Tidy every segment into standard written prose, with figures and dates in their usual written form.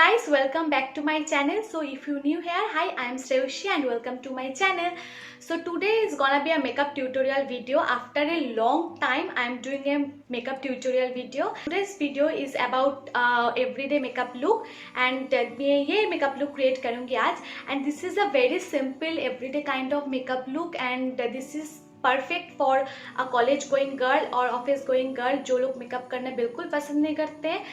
guys, welcome back to my channel. So if you're new here, hi, I am Shreyushi and welcome to my channel. So today is gonna be a makeup tutorial video. After a long time I am doing a makeup tutorial video. Today's video is about everyday makeup look and मैं ये makeup look create करूँगी आज. And this is a very simple everyday kind of makeup look and this is perfect for a college going girl और office going girl जो लोग makeup करना बिल्कुल पसंद नहीं करते हैं.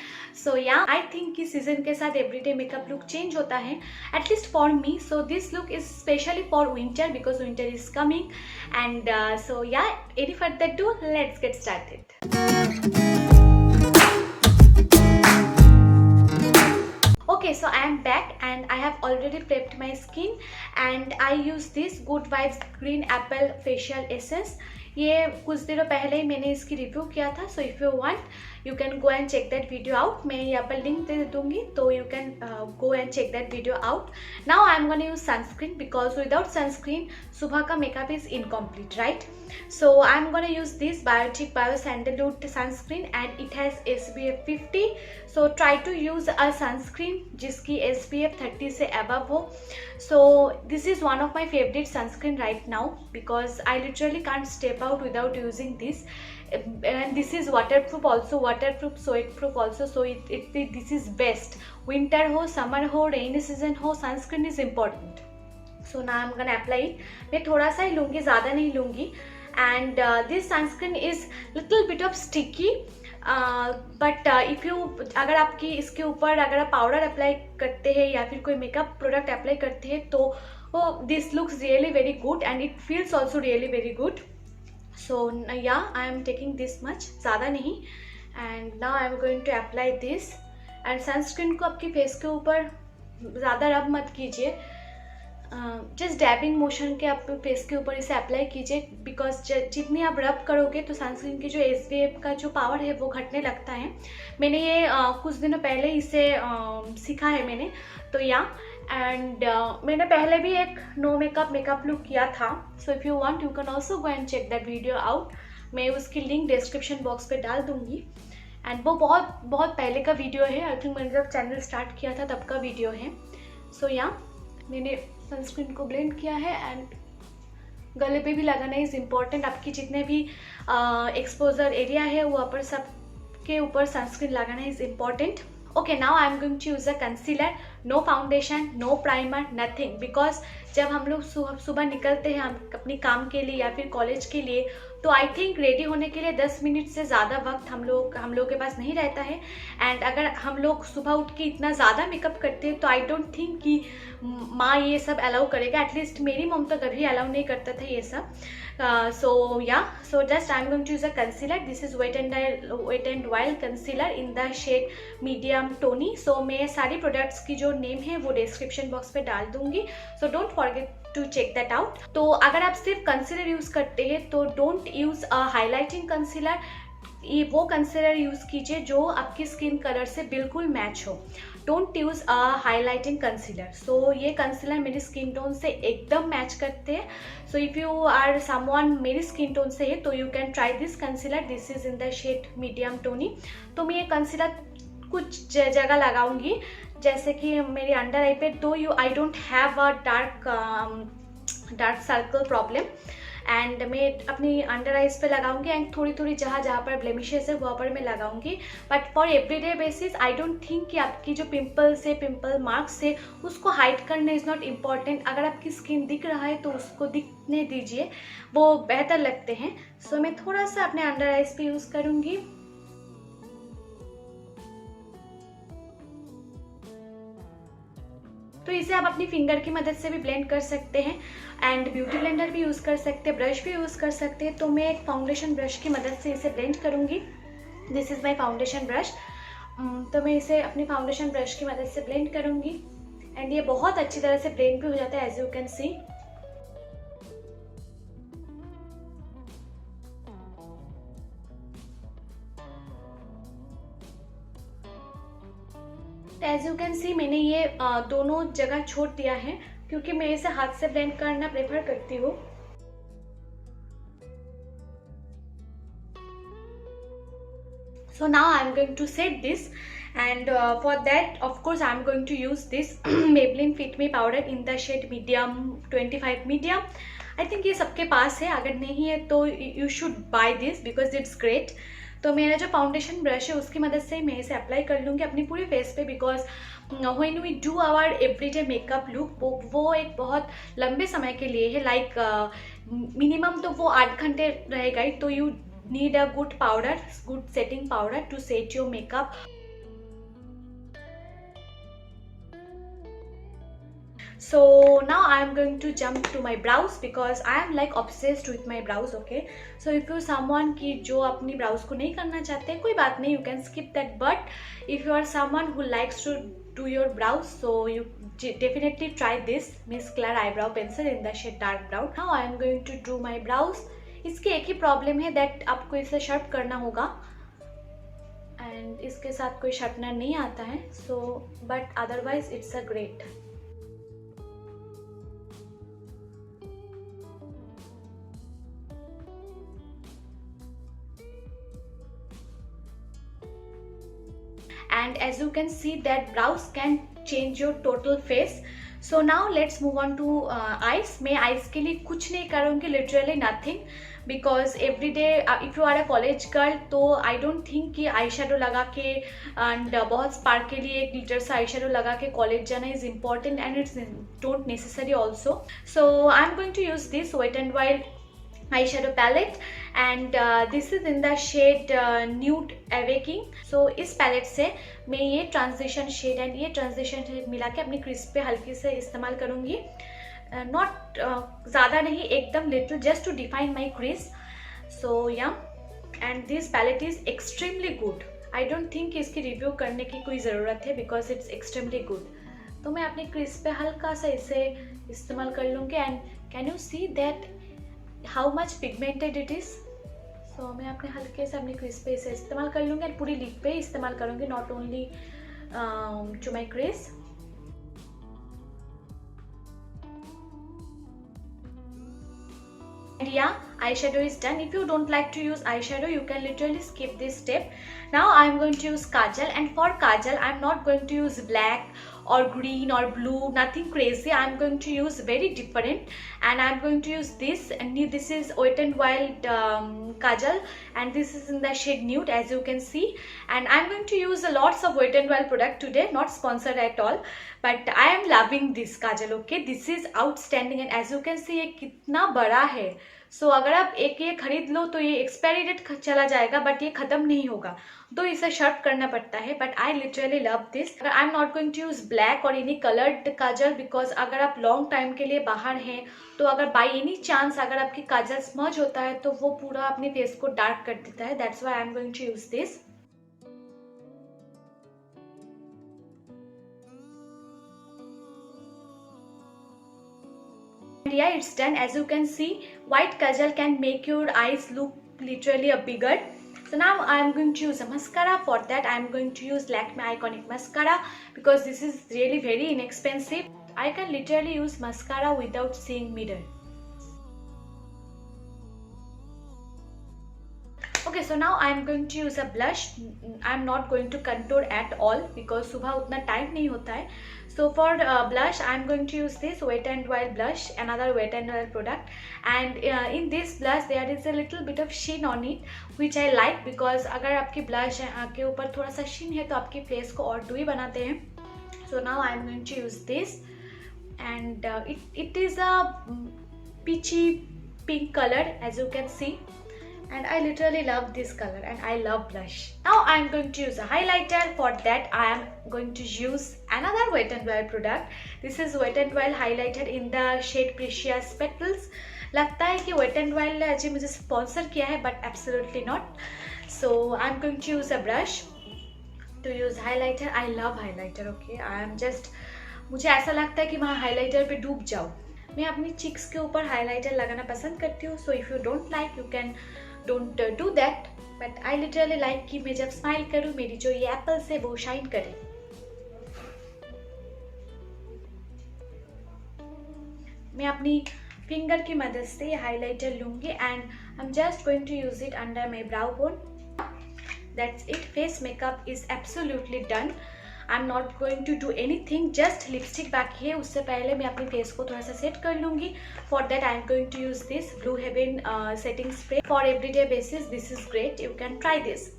सो या आई थिंक कि सीजन के साथ एवरीडे मेकअप लुक चेंज होता है, at least for me. So this look is specially for winter because winter is coming and so yeah any further do let's get started. Okay, so I am back and I have already prepped my skin and I use this Good Vibes Green Apple Facial Essence. ये कुछ दिनों पहले ही मैंने इसकी review किया था. So if you want you can go and check that video out. मैं यहाँ पर लिंक दे दूँगी तो you can go and check that video out. Now I am gonna use sunscreen because without sunscreen सुबह का makeup is incomplete, right? So I'm gonna use this Biotic Bio Sandalwood sunscreen and it has SPF 50. So try to use a sunscreen जिसकी SPF 30 से above हो. So this is one of my favorite sunscreen right now because I literally can't step out without using this. And this is waterproof also, waterproof, sweatproof also. So this is best. Winter हो, summer हो, rainy season हो, sunscreen is important. So now I'm gonna apply it. मैं थोड़ा सा ही लूँगी, ज़्यादा नहीं लूँगी. And this sunscreen is little bit of sticky, but if you अगर आपकी इसके ऊपर अगर आप पाउडर अप्लाई करते हैं या फिर कोई मेकअप प्रोडक्ट अप्लाई करते हैं तो this looks really very good and it feels also really very good. So yeah, I am taking this much, ज़्यादा नहीं. And now I am going to apply this. And sunscreen को आपकी face के ऊपर ज़्यादा रब मत कीजिए, जस्ट डैबिंग मोशन के आप फेस के ऊपर इसे अप्लाई कीजिए बिकॉज जितनी आप रब करोगे तो सनस्क्रीन की जो SPF का जो पावर है वो घटने लगता है. मैंने ये कुछ दिनों पहले इसे सीखा है मैंने, तो या एंड मैंने पहले भी एक नो मेकअप लुक किया था. So if you want you can also go and check that video out. मैं उसकी लिंक डिस्क्रिप्शन बॉक्स पे डाल दूँगी. एंड वो बहुत पहले का वीडियो है. आई थिंक मैंने जब चैनल स्टार्ट किया था तब का वीडियो है. सो या मैंने सनस्क्रीन को ब्लेंड किया है एंड गले पे भी लगाना इज़ इम्पॉर्टेंट. आपकी जितने भी एक्सपोजर एरिया है वो ऊपर सब के ऊपर सनस्क्रीन लगाना is important. Okay, now I am going to use a concealer. No foundation, no primer, nothing. Because जब हम लोग सुबह निकलते हैं हम अपनी काम के लिए या फिर कॉलेज के लिए तो आई थिंक रेडी होने के लिए 10 मिनट से ज़्यादा वक्त हम लोग के पास नहीं रहता है. एंड अगर हम लोग सुबह उठ के इतना ज़्यादा मेकअप करते हैं तो आई डोंट थिंक कि माँ ये सब अलाउ करेगा. एटलीस्ट मेरी मम तो कभी अलाउ नहीं करता था ये सब. So just I am going to use a concealer. This is Wet and Wild concealer in the shade medium tawny. So मैं सारी प्रोडक्ट्स की जो नेम है वो डिस्क्रिप्शन बॉक्स पे डाल दूँगी. So don't forget to check that out. तो अगर आप सिर्फ कंसीलर यूज़ करते हैं तो don't use a highlighting concealer. ये वो कंसीलर यूज़ कीजिए जो आपकी स्किन कलर से बिल्कुल मैच हो. Don't use a highlighting concealer. So ये कंसीलर मेरी स्किन टोन से एकदम मैच करते हैं. So if you are someone मेरी स्किन टोन से है तो you can try this concealer. This is in the shade medium tawny. तो मैं ये कंसीलर कुछ जगह लगाऊंगी जैसे कि मेरे अंडर आई पे. तो I don't have a dark circle problem and मैं अपनी अंडर आइज पे लगाऊंगी एंड थोड़ी जहाँ पर ब्लेमिशेस है वहाँ पर मैं लगाऊंगी. But for everyday basis I don't think कि आपकी जो पिंपल मार्क्स है उसको हाइड करना इज़ नॉट इम्पॉर्टेंट. अगर आपकी स्किन दिख रहा है तो उसको दिखने दीजिए, वो बेहतर लगते हैं. सो मैं थोड़ा सा अपने अंडर आइज पे यूज़ करूँगी. तो इसे आप अपनी फिंगर की मदद से भी ब्लेंड कर सकते हैं एंड ब्यूटी ब्लेंडर भी यूज़ कर सकते हैं, ब्रश भी यूज़ कर सकते हैं. तो मैं एक फाउंडेशन ब्रश की मदद से इसे ब्लेंड करूँगी. This is my foundation brush. तो मैं इसे अपनी फाउंडेशन ब्रश की मदद से ब्लेंड करूँगी एंड ये बहुत अच्छी तरह से ब्लेंड भी हो जाता है as you can see. As you can see मैंने ये दोनों जगह छोड़ दिया है क्योंकि मैं इसे हाथ से ब्लेंड करना प्रेफर करती हूँ. So now I am going to set this And for that of course I'm going to use this Maybelline Fit Me powder in the shade medium 25 medium. I think ये सबके पास है, अगर नहीं है तो you should buy this because it's great. तो मेरा जो फाउंडेशन ब्रश है उसकी मदद से मैं इसे अप्लाई कर लूँगी अपनी पूरे फेस पे, because when we do our everyday makeup look वो एक बहुत लंबे समय के लिए है, लाइक मिनिमम तो वो 8 घंटे रहेगा ही. तो you need a good powder, good setting powder to set your makeup. So now I am going to jump to my brows because I am like obsessed with my brows. Okay, so if you someone की जो अपनी brows को नहीं करना चाहते कोई बात नहीं, you can skip that. But if you are someone who likes to do your brows, so you definitely try this Miss Claire eyebrow pencil in the shade dark brown. Now I am going to do my brows. इसकी एक ही problem है that आपको इसे sharp करना होगा and इसके साथ कोई शार्पनर नहीं आता है. So but otherwise it's a great. And as you can see that brows can change your total face. So now let's move on to eyes. मैं eyes के लिए कुछ नहीं करूँगी, literally nothing, because every day if you are a college girl तो I don't think कि eye shadow लगा के and बहुत sparkly एक glitter सा आई शेडो लगा के college जाना is important and it's don't necessary also. So I'm going to use this Wet n Wild eyeshadow palette and this is in the shade nude awakening. So इस palette से मैं ये transition shade and ये transition shade मिला के अपनी crease पे हल्की से इस्तेमाल करूँगी. Not ज़्यादा नहीं, एकदम little, just to define my crease. So yeah, and this palette is extremely good. I don't think इसकी review करने की कोई ज़रूरत है because it's extremely good. तो मैं अपनी crease पे हल्का सा इसे इस्तेमाल कर लूँगी and can you see that how much pigmented it is. So मैं अपने हल्के से अपनी crease पे इसे इस्तेमाल कर लूँगी और पूरी lid पे इस्तेमाल करूँगी, not only to my crease. And yeah, eyeshadow is done. If you don't like to use eyeshadow, you can literally skip this step. Now I am going to use kajal, and for kajal I am not going to use black or green or blue, nothing crazy. I am going to use very different, and I am going to use this, and this is Wet n Wild kajal, and this is in the shade nude as you can see. And I am going to use lots of Wet n Wild product today, not sponsored at all, but I am loving this kajal. Okay, this is outstanding, and as you can see ये कितना बड़ा है. So अगर आप एक ये खरीद लो तो ये एक्सपायरी डेट चला जाएगा, बट ये खत्म नहीं होगा, तो इसे शार्प करना पड़ता है. But I literally love this. I am not going to use black और एनी कलर्ड काजल, बिकॉज अगर आप लॉन्ग टाइम के लिए बाहर हैं तो अगर बाई एनी चांस अगर आपकी काजल स्मज होता है तो वो पूरा अपने फेस को डार्क कर देता है. That's why I am going to use this. Yeah, it's done. As you can see, white kajal can make your eyes look literally a bigger. So now I am going to use a mascara. For that I am going to use Lakme Iconic Mascara because this is really very inexpensive. I can literally use mascara without seeing mirror. Okay, so now I am going to use a blush. I am not going to contour at all because सुबह उतना time नहीं होता है. So for blush I am going to use this Wet n Wild blush, another Wet n Wild product, and in this blush there is a little bit of sheen on it which I like because अगर आपकी blush के ऊपर थोड़ा सा sheen है तो आपकी face को और dewy बनाते हैं. So now I am going to use this, and it is a peachy pink color as you can see. And I literally love this color and I love blush. Now I am going to use a highlighter. For that I am going to use another Wet n Wild product. This is Wet n Wild highlighter in the shade Precious Petals. लगता है कि Wet n Wild ने अजी मुझे sponsor किया है, but absolutely not. So I am going to use a brush to use highlighter. I love highlighter. Okay, I am just मुझे ऐसा लगता है कि मैं हाइलाइटर पे डूब जाऊँ. मैं अपनी चिक्स के ऊपर हाइलाइटर लगाना पसंद करती हूँ. So if you don't like, you can don't do that, but I literally like कि मैं जब स्माइल करूँ मेरी जो ये एप्पल्स है वो शाइन करे. मैं अपनी फिंगर की मदद से ये हाइलाइटर लूँगी and I'm just going to use it under my brow bone. that's it. Face makeup is absolutely done. I'm not going to do anything, just lipstick बाकी है. उससे पहले मैं अपनी फेस को थोड़ा सा सेट कर लूँगी. For that I'm going to use this Blue Heaven setting spray. For everyday basis this is great, you can try this.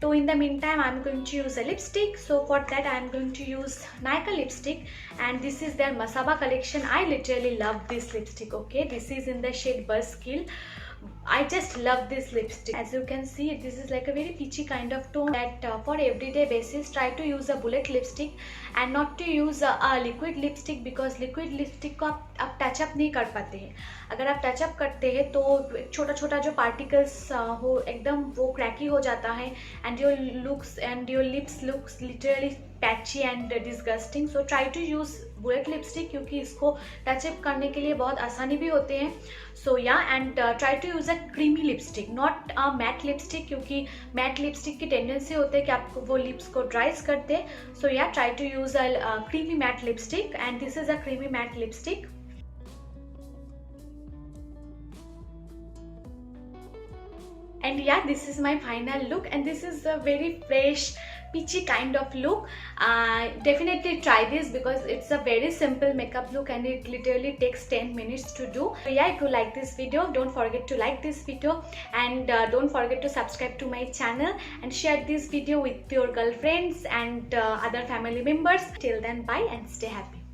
So in the meantime I'm going to use a lipstick. So for that I'm going to use Nykaa lipstick, and this is their Masaba collection. I literally love this lipstick. Okay, this is in the shade Buzzkill. I just love this lipstick. As you can see, this is like a very peachy kind of tone that for everyday basis try to use a bullet lipstick and not to use a liquid lipstick, because liquid lipstick को आप touch up नहीं कर पाते हैं. अगर आप touch up करते हैं तो छोटा छोटा जो पार्टिकल्स हो एकदम वो क्रैकी हो जाता है, and your looks and your lips looks literally patchy and disgusting. So try to use bullet lipstick, क्योंकि इसको टचअप करने के लिए बहुत आसानी भी होते हैं. So yeah and try to use a creamy lipstick, not a matte lipstick, क्योंकि मैट लिपस्टिक की टेंडेंसी होती है कि आपको वो लिप्स को ड्राइज कर दे. So yeah try to use a creamy matte lipstick, and this is a creamy matte lipstick. And yeah, this is my final look, and this is a very fresh peachy kind of look. Definitely try this because it's a very simple makeup look and it literally takes 10 minutes to do. So yeah, if you like this video, don't forget to like this video, and don't forget to subscribe to my channel and share this video with your girlfriends and other family members. Till then, bye and stay happy.